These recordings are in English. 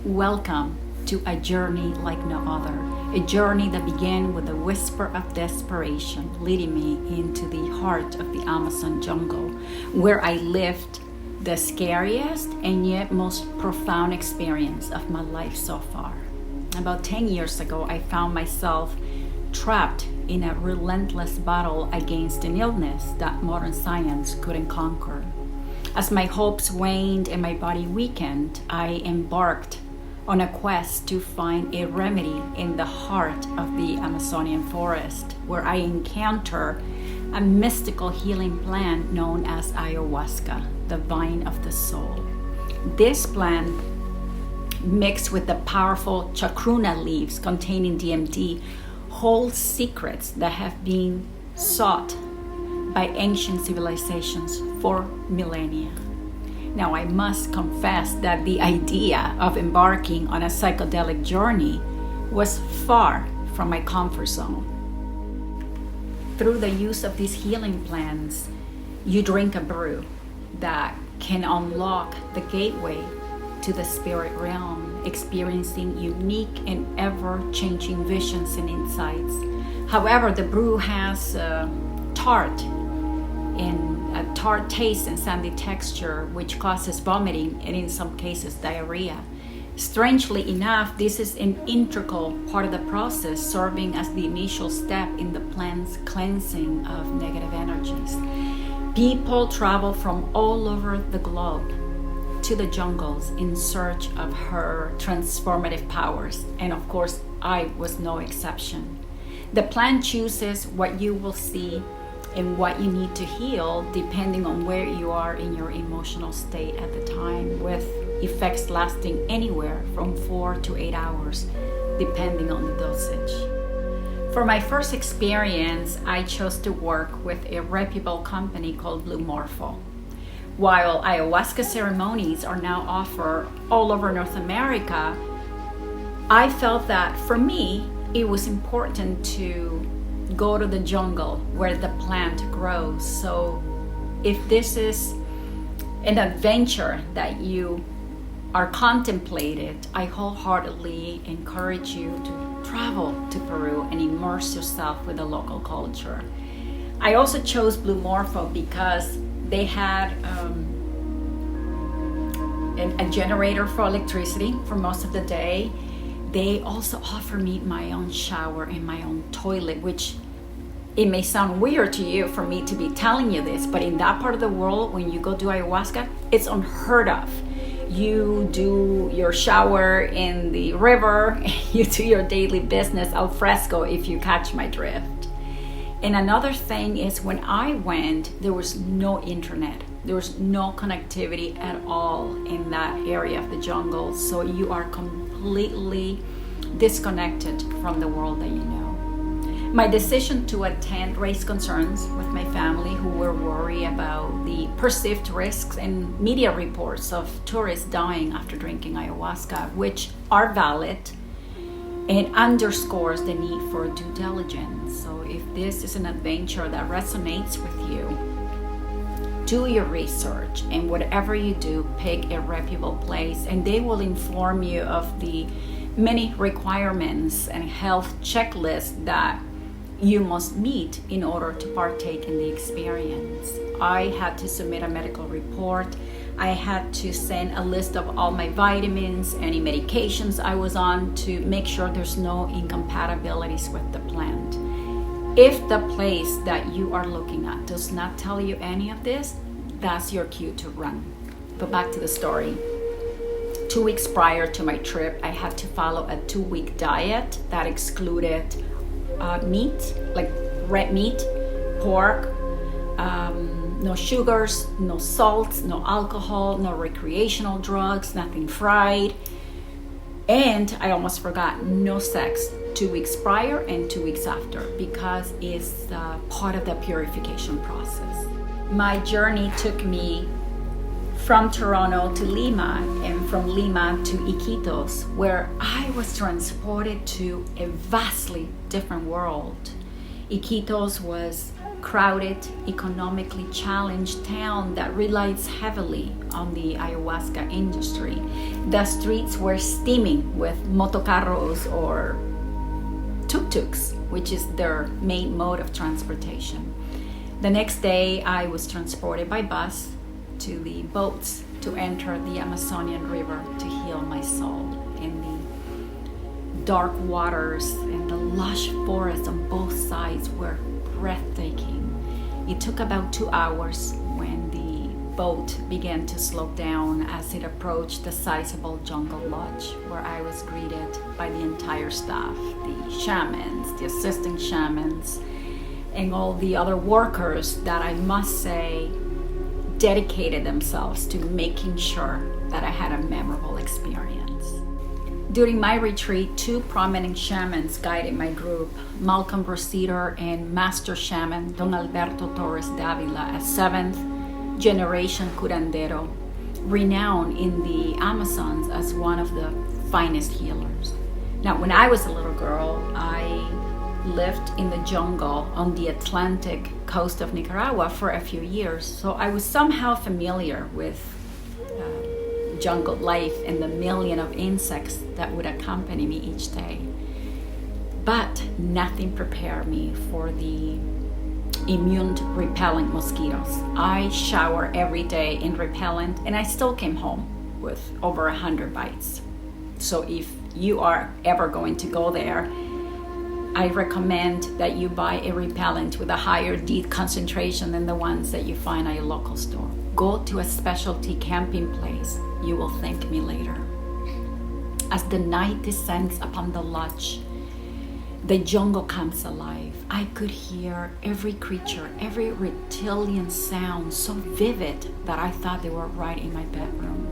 Welcome to a journey like no other, a journey that began with a whisper of desperation, leading me into the heart of the Amazon jungle, where I lived the scariest and yet most profound experience of my life so far. About 10 years ago, I found myself trapped in a relentless battle against an illness that modern science couldn't conquer. As my hopes waned and my body weakened, I embarked on a quest to find a remedy in the heart of the Amazonian forest, where I encounter a mystical healing plant known as Ayahuasca, the vine of the soul. This plant, mixed with the powerful chacruna leaves containing DMT, holds secrets that have been sought by ancient civilizations for millennia. Now, I must confess that the idea of embarking on a psychedelic journey was far from my comfort zone. Through the use of these healing plants, you drink a brew that can unlock the gateway to the spirit realm, experiencing unique and ever-changing visions and insights. However, the brew has a tart taste and sandy texture, which causes vomiting and in some cases diarrhea. Strangely enough, this is an integral part of the process, serving as the initial step in the plant's cleansing of negative energies. People travel from all over the globe to the jungles in search of her transformative powers, and of course, I was no exception. The plant chooses what you will see and what you need to heal depending on where you are in your emotional state at the time, with effects lasting anywhere from 4 to 8 hours depending on the dosage. For my first experience, I chose to work with a reputable company called Blue Morpho. While ayahuasca ceremonies are now offered all over North America, I felt that for me it was important to go to the jungle where the plant grows. So if this is an adventure that you are contemplating, I wholeheartedly encourage you to travel to Peru and immerse yourself with the local culture. I also chose Blue Morpho because they had a generator for electricity for most of the day. They also offer me my own shower and my own toilet, which it may sound weird to you for me to be telling you this, but in that part of the world, when you go do ayahuasca, it's unheard of. You do your shower in the river, you do your daily business al fresco, if you catch my drift. And another thing is, when I went, there was no internet. There was no connectivity at all in that area of the jungle. So you are completely disconnected from the world that you know. My decision to attend raised concerns with my family, who were worried about the perceived risks and media reports of tourists dying after drinking ayahuasca, which are valid and underscores the need for due diligence. So if this is an adventure that resonates with you, do your research, and whatever you do, pick a reputable place, and they will inform you of the many requirements and health checklists that you must meet in order to partake in the experience. I had to submit a medical report. I had to send a list of all my vitamins, any medications I was on, to make sure there's no incompatibilities with the plant. If the place that you are looking at does not tell you any of this, that's your cue to run. But back to the story. 2 weeks prior to my trip, I had to follow a 2-week diet that excluded meat, like red meat, pork, no sugars, no salts, no alcohol, no recreational drugs, nothing fried. And I almost forgot, no sex 2 weeks prior and 2 weeks after, because it's part of the purification process. My journey took me from Toronto to Lima, and from Lima to Iquitos, where I was transported to a vastly different world. Iquitos was crowded, economically challenged town that relies heavily on the ayahuasca industry. The streets were steaming with motocarros or tuk-tuks, which is their main mode of transportation. The next day, I was transported by bus to the boats to enter the Amazonian River to heal my soul in the dark waters, and the lush forests on both sides were breathtaking. It took about 2 hours when the boat began to slow down as it approached the sizable jungle lodge, where I was greeted by the entire staff, the shamans, the assistant shamans, and all the other workers that I must say dedicated themselves to making sure that I had a memorable experience. During my retreat, 2 prominent shamans guided my group, Malcolm Rositer and Master Shaman Don Alberto Torres Davila, a 7th generation curandero, renowned in the Amazons as one of the finest healers. Now, when I was a little girl, I lived in the jungle on the Atlantic coast of Nicaragua for a few years, so I was somehow familiar with jungle life and the million of insects that would accompany me each day. But nothing prepared me for the immune repellent mosquitoes. I shower every day in repellent, and I still came home with over 100 bites. So if you are ever going to go there, I recommend that you buy a repellent with a higher DEET concentration than the ones that you find at your local store. Go to a specialty camping place. You will thank me later. As the night descends upon the lodge, the jungle comes alive. I could hear every creature, every reptilian sound so vivid that I thought they were right in my bedroom.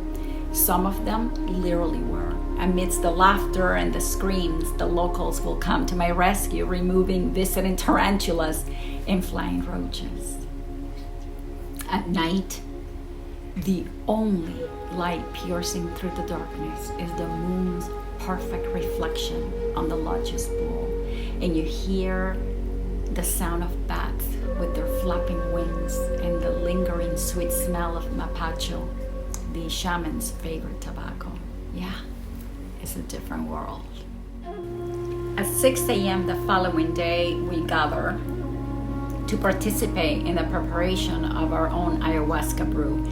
Some of them literally were. Amidst the laughter and the screams, the locals will come to my rescue, removing visiting tarantulas and flying roaches. At night, the only light piercing through the darkness is the moon's perfect reflection on the lodge's pool, and you hear the sound of bats with their flapping wings and the lingering sweet smell of mapacho, the shaman's favorite tobacco. Yeah, it's a different world. At 6 a.m. the following day, we gather to participate in the preparation of our own ayahuasca brew.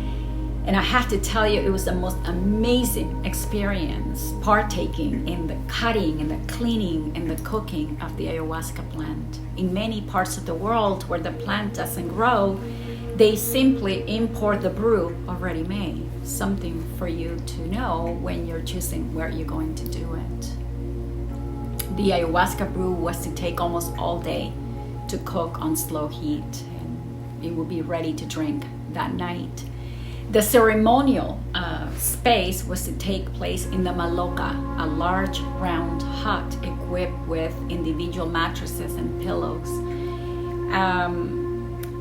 And I have to tell you, it was the most amazing experience partaking in the cutting and the cleaning and the cooking of the ayahuasca plant. In many parts of the world where the plant doesn't grow, they simply import the brew already made. Something for you to know when you're choosing where you're going to do it. The ayahuasca brew was to take almost all day to cook on slow heat, and it would be ready to drink that night. The ceremonial space was to take place in the maloca, a large round hut equipped with individual mattresses and pillows.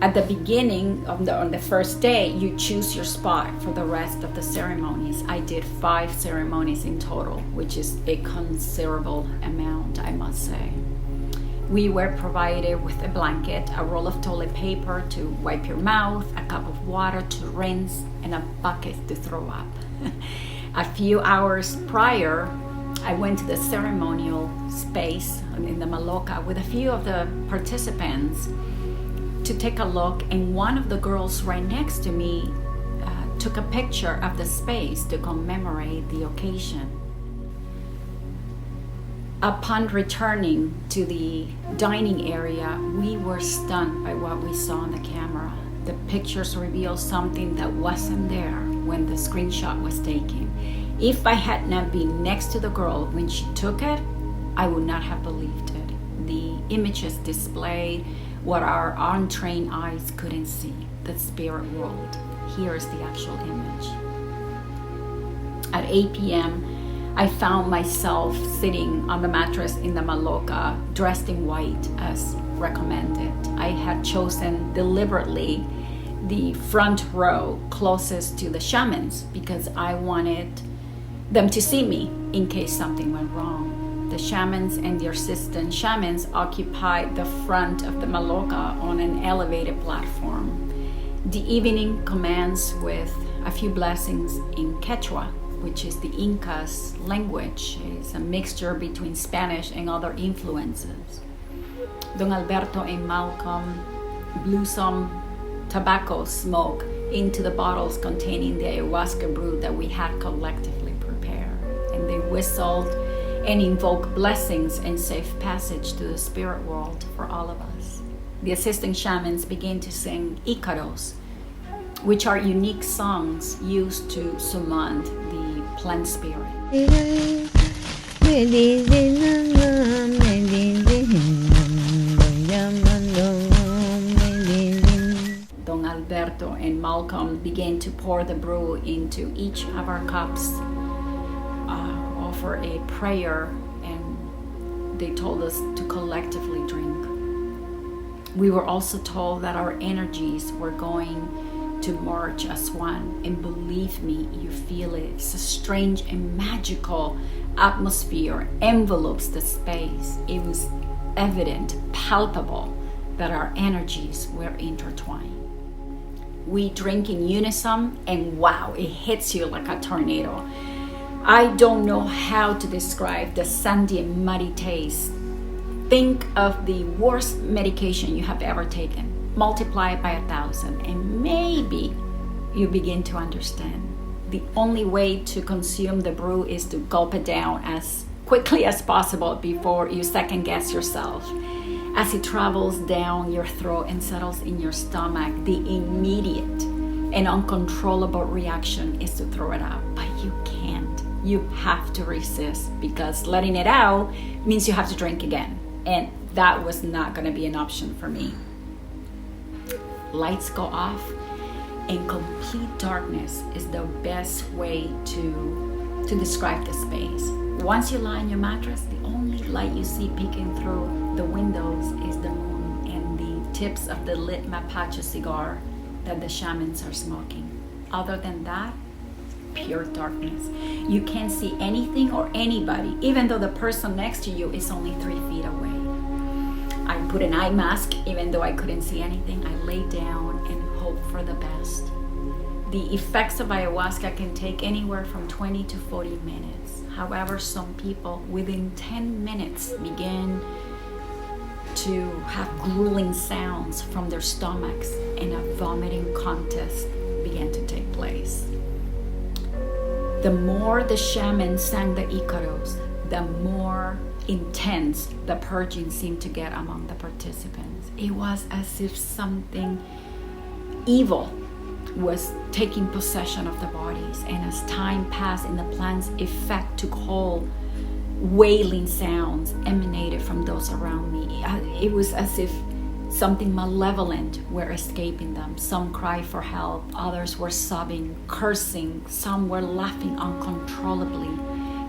At the beginning on the first day, you choose your spot for the rest of the ceremonies. I did 5 ceremonies in total, which is a considerable amount, I must say. We were provided with a blanket, a roll of toilet paper to wipe your mouth, a cup of water to rinse, and a bucket to throw up. A few hours prior, I went to the ceremonial space in the maloca with a few of the participants to take a look, and one of the girls right next to me took a picture of the space to commemorate the occasion. Upon returning to the dining area, we were stunned by what we saw on the camera. The pictures revealed something that wasn't there when the screenshot was taken. If I had not been next to the girl when she took it, I would not have believed it. The images displayed what our untrained eyes couldn't see, the spirit world. Here's the actual image. At 8 p.m., I found myself sitting on the mattress in the maloca, dressed in white as recommended. I had chosen deliberately the front row closest to the shamans because I wanted them to see me in case something went wrong. The The shamans and the assistant shamans occupied the front of the maloca on an elevated platform. The evening commenced with a few blessings in Quechua, which is the Incas' language. It's a mixture between Spanish and other influences. Don Alberto and Malcolm blew some tobacco smoke into the bottles containing the ayahuasca brew that we had collectively prepared. And they whistled and invoked blessings and safe passage to the spirit world for all of us. The assisting shamans began to sing Icaros, which are unique songs used to summon the plant spirit. Don Alberto and Malcolm began to pour the brew into each of our cups, offer a prayer, and they told us to collectively drink. We were also told that our energies were going to merge as one, and believe me, you feel it. It's a strange and magical atmosphere envelopes the space. It was evident, palpable, that our energies were intertwined. We drink in unison, and wow, it hits you like a tornado. I don't know how to describe the sandy and muddy taste. Think of the worst medication you have ever taken. Multiply it by 1,000, and maybe you begin to understand. The only way to consume the brew is to gulp it down as quickly as possible before you second guess yourself. As it travels down your throat and settles in your stomach, the immediate and uncontrollable reaction is to throw it out, but you can't. You have to resist, because letting it out means you have to drink again, and that was not going to be an option for me. Lights go off, and complete darkness is the best way to describe the space. Once you lie on your mattress, the only light you see peeking through the windows is the moon and the tips of the lit mapache cigar that the shamans are smoking. Other than that, pure darkness. You can't see anything or anybody, even though the person next to you is only 3 feet away. I put an eye mask, even though I couldn't see anything. I lay down and hope for the best. The effects of ayahuasca can take anywhere from 20 to 40 minutes. However, some people within 10 minutes begin to have grueling sounds from their stomachs, and a vomiting contest began to take place. The more the shaman sang the Icaros, the more intense the purging seemed to get among the participants. It was as if something evil was taking possession of the bodies, and as time passed and the plant's effect took hold, wailing sounds emanated from those around me. It was as if something malevolent were escaping them. Some cried for help, others were sobbing, cursing, some were laughing uncontrollably,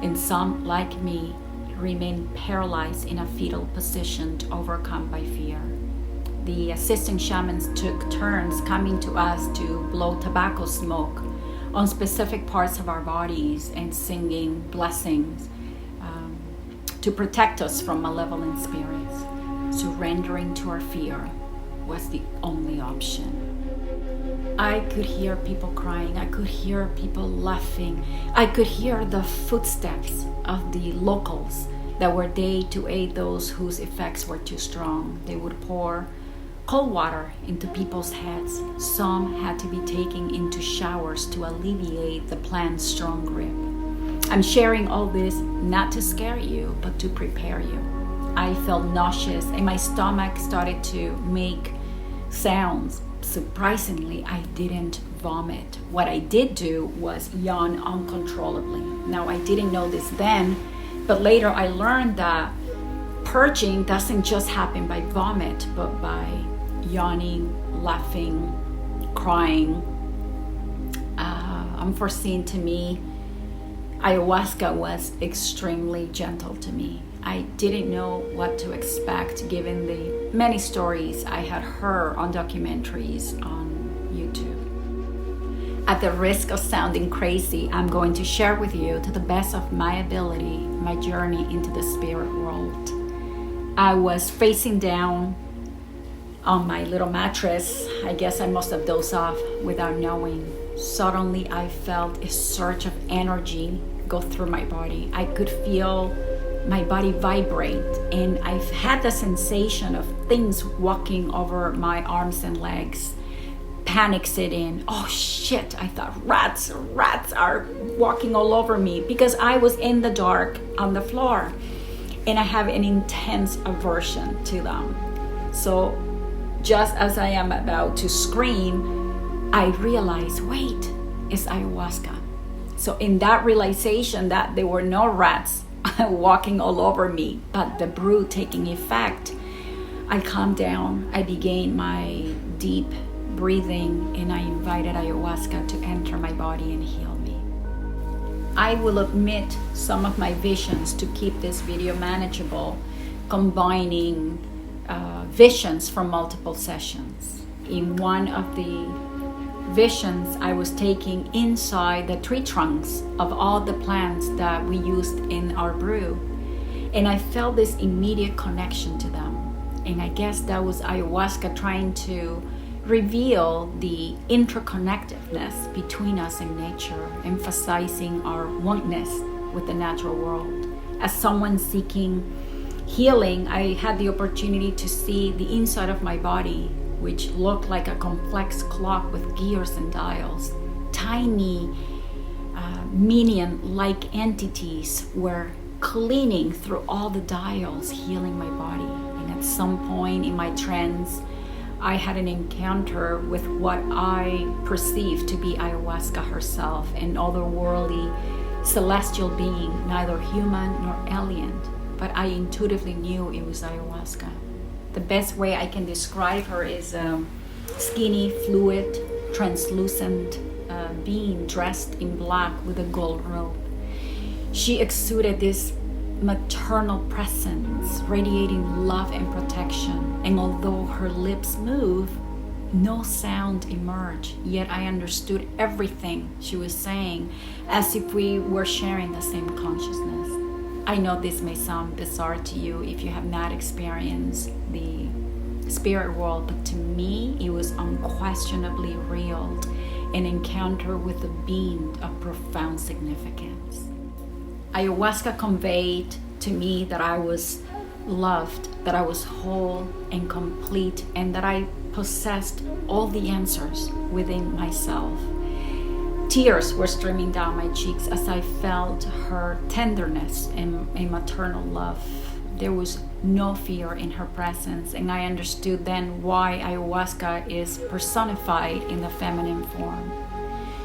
and some, like me, remained paralyzed in a fetal position, overcome by fear. The assisting shamans took turns coming to us to blow tobacco smoke on specific parts of our bodies and singing blessings to protect us from malevolent spirits. Surrendering to our fear was the only option. I could hear people crying. I could hear people laughing. I could hear the footsteps of the locals that were there to aid those whose effects were too strong. They would pour cold water into people's heads. Some had to be taken into showers to alleviate the plant's strong grip. I'm sharing all this not to scare you, but to prepare you. I felt nauseous and my stomach started to make sounds. Surprisingly, I didn't vomit. What I did do was yawn uncontrollably. Now, I didn't know this then, but later I learned that purging doesn't just happen by vomit, but by yawning, laughing, crying. Unforeseen to me, ayahuasca was extremely gentle to me. I didn't know what to expect given the many stories I had heard on documentaries on YouTube. At the risk of sounding crazy, I'm going to share with you, to the best of my ability, my journey into the spirit world. I was facing down on my little mattress. I guess I must have dozed off without knowing. Suddenly, I felt a surge of energy go through my body. I could feel my body vibrate, and I've had the sensation of things walking over my arms and legs. Panic set in. Oh shit, I thought rats are walking all over me, because I was in the dark on the floor and I have an intense aversion to them. So just as I am about to scream, I realize, wait, it's ayahuasca. So in that realization that there were no rats walking all over me, but the brew taking effect, I calmed down. I began my deep breathing, and I invited ayahuasca to enter my body and heal me. I will omit some of my visions to keep this video manageable, combining visions from multiple sessions. In one of the visions, I was taking inside the tree trunks of all the plants that we used in our brew, and I felt this immediate connection to them. And I guess that was ayahuasca trying to reveal the interconnectedness between us and nature, emphasizing our oneness with the natural world. As someone seeking healing, I had the opportunity to see the inside of my body, which looked like a complex clock with gears and dials. Tiny minion-like entities were cleaning through all the dials, healing my body. And at some point in my trance, I had an encounter with what I perceived to be ayahuasca herself, an otherworldly celestial being, neither human nor alien, but I intuitively knew it was ayahuasca. The best way I can describe her is skinny, fluid, translucent being dressed in black with a gold robe. She exuded this maternal presence, radiating love and protection. And although her lips move, no sound emerged, yet I understood everything she was saying, as if we were sharing the same consciousness. I know this may sound bizarre to you if you have not experienced the spirit world, but to me, it was unquestionably real, an encounter with a being of profound significance. Ayahuasca conveyed to me that I was loved, that I was whole and complete, and that I possessed all the answers within myself. Tears were streaming down my cheeks as I felt her tenderness and maternal love. There was no fear in her presence, and I understood then why ayahuasca is personified in the feminine form.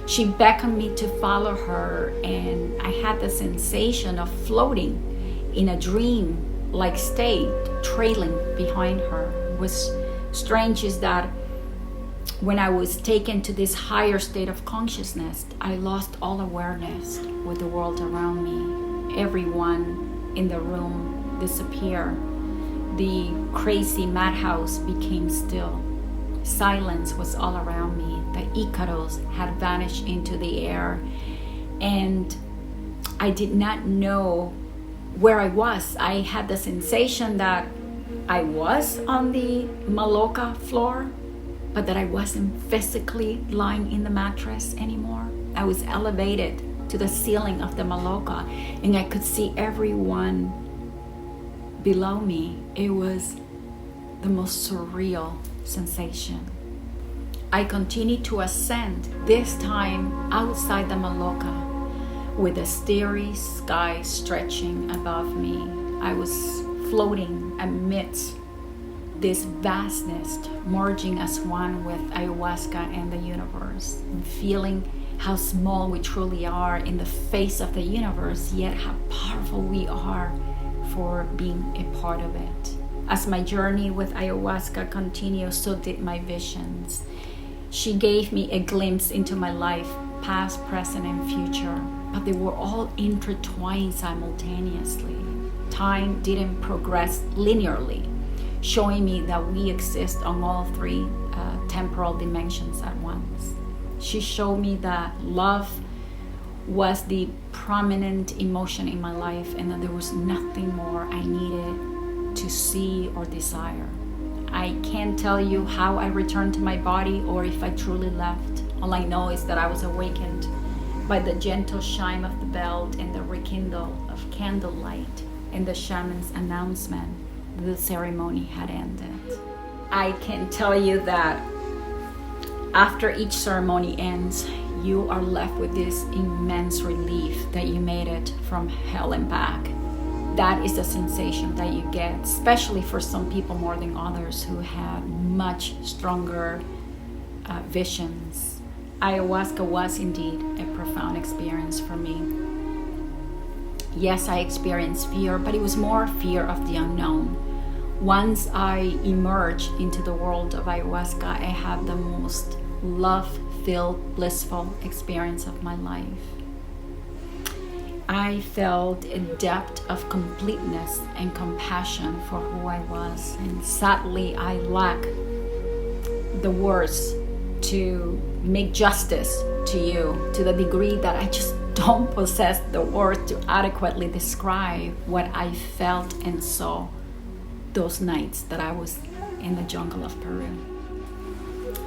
She beckoned me to follow her, and I had the sensation of floating in a dream-like state, trailing behind her. What's strange is that when I was taken to this higher state of consciousness, I lost all awareness with the world around me. Everyone in the room disappeared. The crazy madhouse became still. Silence was all around me. The Icaros had vanished into the air, and I did not know where I was. I had the sensation that I was on the Maloka floor, but that I wasn't physically lying in the mattress anymore. I was elevated to the ceiling of the Maloka, and I could see everyone below me. It was the most surreal sensation. I continued to ascend, this time outside the Maloka, with the starry sky stretching above me. I was floating amidst this vastness, merging as one with ayahuasca and the universe, and feeling how small we truly are in the face of the universe, yet how powerful we are for being a part of it. As my journey with ayahuasca continued, so did my visions. She gave me a glimpse into my life, past, present, and future, but they were all intertwined simultaneously. Time didn't progress linearly, showing me that we exist on all three temporal dimensions at once. She showed me that love was the prominent emotion in my life, and that there was nothing more I needed to see or desire. I can't tell you how I returned to my body or if I truly left. All I know is that I was awakened by the gentle chime of the bell and the rekindle of candlelight and the shaman's announcement that the ceremony had ended. I can tell you that after each ceremony ends, you are left with this immense relief that you made it from hell and back. That is the sensation that you get, especially for some people more than others who had much stronger visions. Ayahuasca was indeed a profound experience for me. Yes, I experienced fear, but it was more fear of the unknown. Once I emerged into the world of ayahuasca, I had the most love-filled, blissful experience of my life. I felt a depth of completeness and compassion for who I was, and sadly, I lack the words to make justice to you, to the degree that I just don't possess the words to adequately describe what I felt and saw those nights that I was in the jungle of Peru.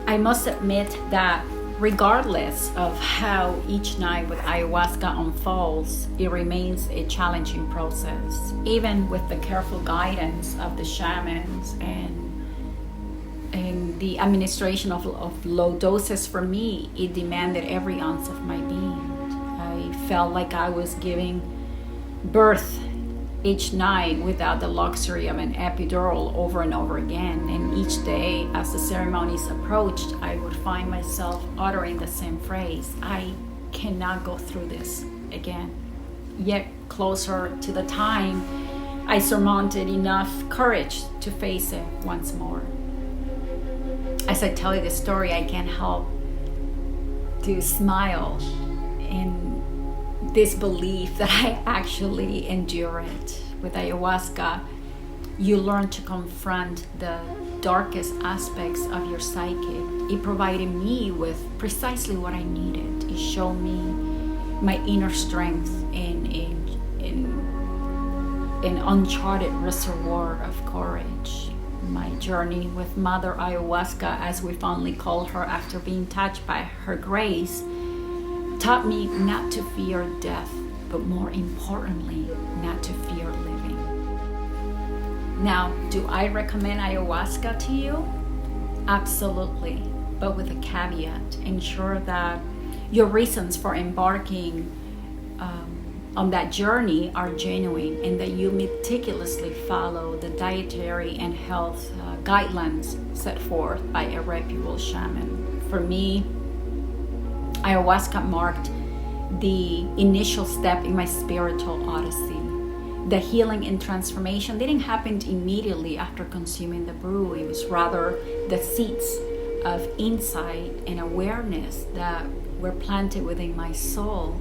I must admit that regardless of how each night with ayahuasca unfolds, it remains a challenging process. Even with the careful guidance of the shamans and the administration of low doses for me, it demanded every ounce of my being. I felt like I was giving birth each night without the luxury of an epidural over and over again. And each day as the ceremonies approached, I would find myself uttering the same phrase: I cannot go through this again. Yet closer to the time, I surmounted enough courage to face it once more. As I tell you this story, I can't help to smile in this belief that I actually endure it. With ayahuasca, you learn to confront the darkest aspects of your psyche. It provided me with precisely what I needed. It showed me my inner strength in an uncharted reservoir of courage. My journey with Mother Ayahuasca, as we fondly call her after being touched by her grace, taught me not to fear death, but more importantly, not to fear living. Now, do I recommend ayahuasca to you? Absolutely, but with a caveat. Ensure that your reasons for embarking on that journey are genuine, and that you meticulously follow the dietary and health guidelines set forth by a reputable shaman. For me, ayahuasca marked the initial step in my spiritual odyssey. The healing and transformation didn't happen immediately after consuming the brew. It was rather the seeds of insight and awareness that were planted within my soul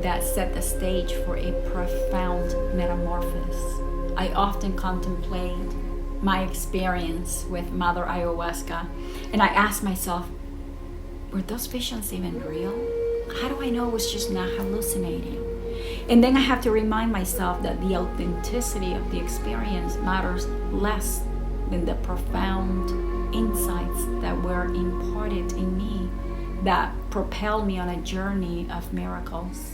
that set the stage for a profound metamorphosis. I often contemplate my experience with Mother Ayahuasca, and I ask myself, were those visions even real? How do I know it was just not hallucinating? And then I have to remind myself that the authenticity of the experience matters less than the profound insights that were imparted in me that propelled me on a journey of miracles.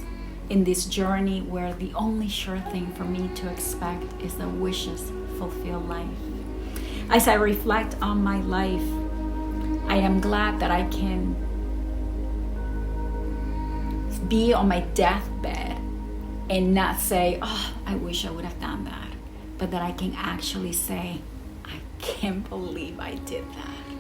In this journey where the only sure thing for me to expect is the wishes fulfilled life. As I reflect on my life, I am glad that I can be on my deathbed and not say, oh, I wish I would have done that, but that I can actually say, I can't believe I did that.